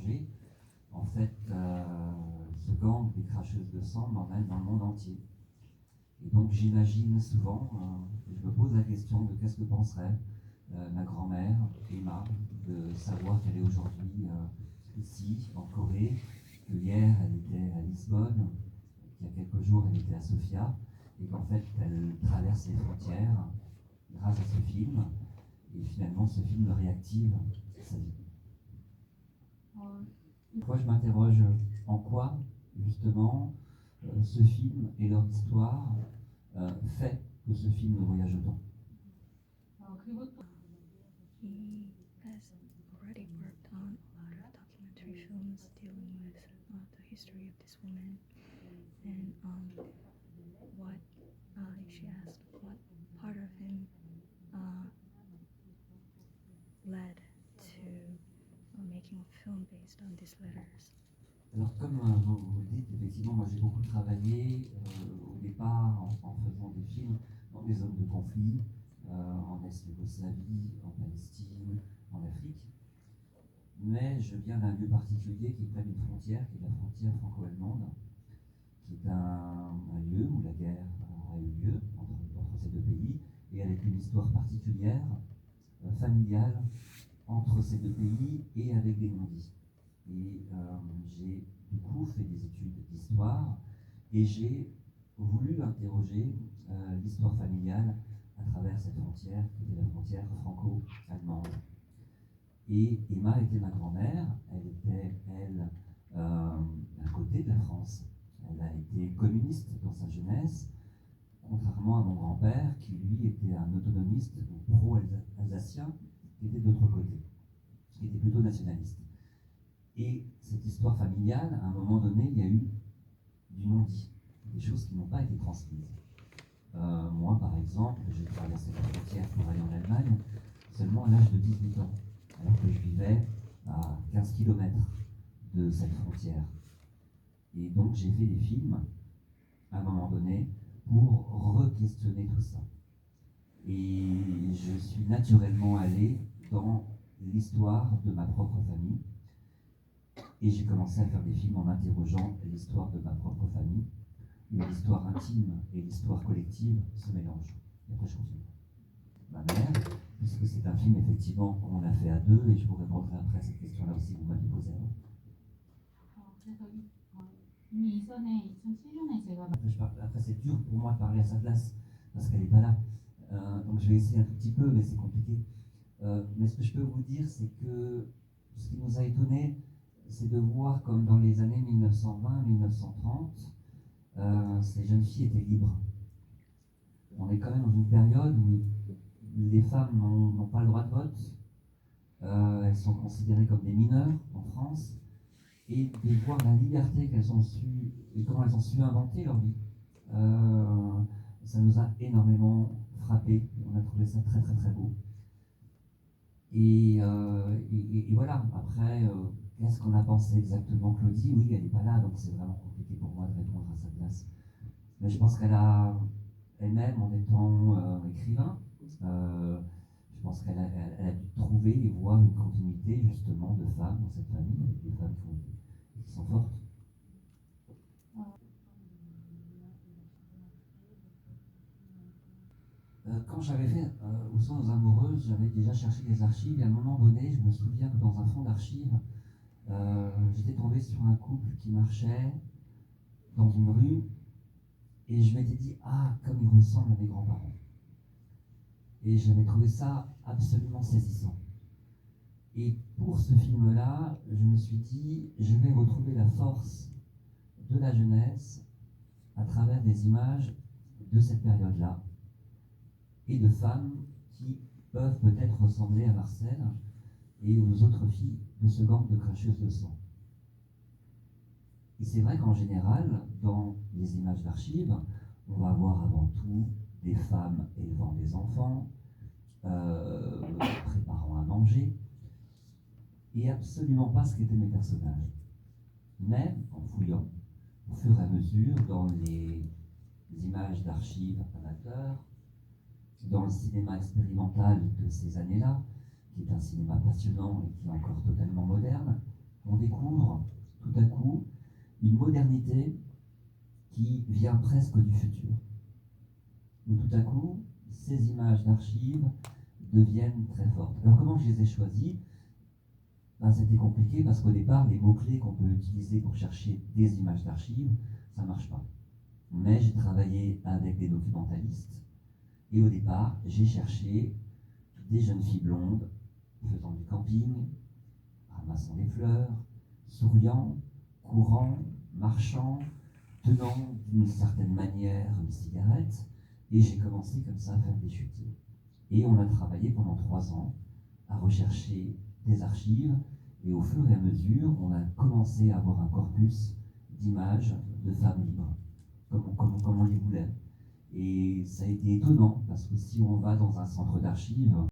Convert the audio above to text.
m'interroger. En fait, ce gang des cracheuses de sang m'emmène dans le monde entier. Et donc j'imagine souvent, je me pose la question de qu'est-ce que penserait ma grand-mère, Emma, de savoir qu'elle est aujourd'hui ici, en Corée, que hier elle était à Lisbonne, qu'il y a quelques jours elle était à Sofia, et qu'en fait elle traverse les frontières grâce à ce film, et finalement ce film réactive sa vie. Moi je m'interroge en quoi justement ce film et leur histoire fait que ce film voyage autant. He has already worked on a lot of documentary films dealing with the history of this woman and what, if she asked, what part of him led to making a film based on these letters. Alors comme vous le dites, effectivement, moi j'ai beaucoup travaillé au départ en faisant des films dans des zones de conflit, en ex-Yougoslavie, en Palestine, en Afrique. Mais je viens d'un lieu particulier qui est près d'une frontière, qui est la frontière franco-allemande, qui est un lieu où la guerre a eu lieu entre ces deux pays, et avec une histoire particulière, familiale, entre ces deux pays et avec des non-dits. Et j'ai du coup fait des études d'histoire et j'ai voulu interroger l'histoire familiale à travers cette frontière qui était la frontière franco-allemande. Et Emma était ma grand-mère, elle était, elle, à côté de la France. Elle a été communiste dans sa jeunesse, contrairement à mon grand-père qui lui était un autonomiste pro-alsacien qui était de l'autre côté, qui était plutôt nationaliste. Et cette histoire familiale, à un moment donné, il y a eu du non-dit, des choses qui n'ont pas été transmises. Moi, par exemple, j'ai traversé la frontière pour aller en Allemagne seulement à l'âge de 18 ans, alors que je vivais à 15 km de cette frontière. Et donc, j'ai fait des films, à un moment donné, pour re-questionner tout ça. Et je suis naturellement allé dans l'histoire de ma propre famille. Et j'ai commencé à faire des films en interrogeant l'histoire de ma propre famille, où l'histoire intime et l'histoire collective se mélangent. Et après, je continue. Ma mère, puisque c'est un film effectivement qu'on a fait à deux, et je vous répondrai après à cette question-là aussi que vous m'avez posée avant. Après, c'est dur pour moi de parler à sa place, parce qu'elle n'est pas là. Donc je vais essayer un tout petit peu, mais c'est compliqué. Mais ce que je peux vous dire, c'est que ce qui nous a étonnés, c'est de voir comme dans les années 1920-1930, ces jeunes filles étaient libres. On est quand même dans une période où les femmes n'ont pas le droit de vote, elles sont considérées comme des mineurs en France, et de voir la liberté qu'elles ont su, et comment elles ont su inventer leur vie, ça nous a énormément frappé. On a trouvé ça très très très beau. Et voilà, après, qu'est-ce qu'on a pensé exactement, Claudie? Oui, elle n'est pas là, donc c'est vraiment compliqué pour moi de répondre à sa place. Mais je pense qu'elle a, elle-même, en étant écrivain, je pense qu'elle a dû trouver et voir une continuité justement de femmes dans cette famille, avec des femmes qui sont fortes. Quand j'avais fait Où sont nos amoureuses, j'avais déjà cherché des archives, et à un moment donné, je me souviens que dans un fonds d'archives, j'étais tombé sur un couple qui marchait dans une rue, et je m'étais dit, ah, comme ils ressemblent à mes grands-parents. Et j'avais trouvé ça absolument saisissant. Et pour ce film-là, je me suis dit, je vais retrouver la force de la jeunesse à travers des images de cette période-là, et de femmes qui peuvent peut-être ressembler à Marcel et aux autres filles de ce gang de cracheuses de sang. Et c'est vrai qu'en général, dans les images d'archives, on va voir avant tout des femmes élevant des enfants, préparant à manger, et absolument pas ce qu'étaient mes personnages. Mais en fouillant, au fur et à mesure, dans les images d'archives amateurs, dans le cinéma expérimental de ces années-là, qui est un cinéma passionnant et qui est encore totalement moderne, on découvre tout à coup une modernité qui vient presque du futur. Où tout à coup, ces images d'archives deviennent très fortes. Alors comment je les ai choisies? Ben, c'était compliqué parce qu'au départ, les mots-clés qu'on peut utiliser pour chercher des images d'archives, ça ne marche pas. Mais j'ai travaillé avec des documentalistes et au départ, j'ai cherché des jeunes filles blondes faisant du camping, ramassant des fleurs, souriant, courant, marchant, tenant d'une certaine manière une cigarette, et j'ai commencé comme ça à faire des shootings. Et on a travaillé pendant 3 ans à rechercher des archives, et au fur et à mesure, on a commencé à avoir un corpus d'images de femmes libres, comme on les voulait. Et ça a été étonnant, parce que si on va dans un centre d'archives,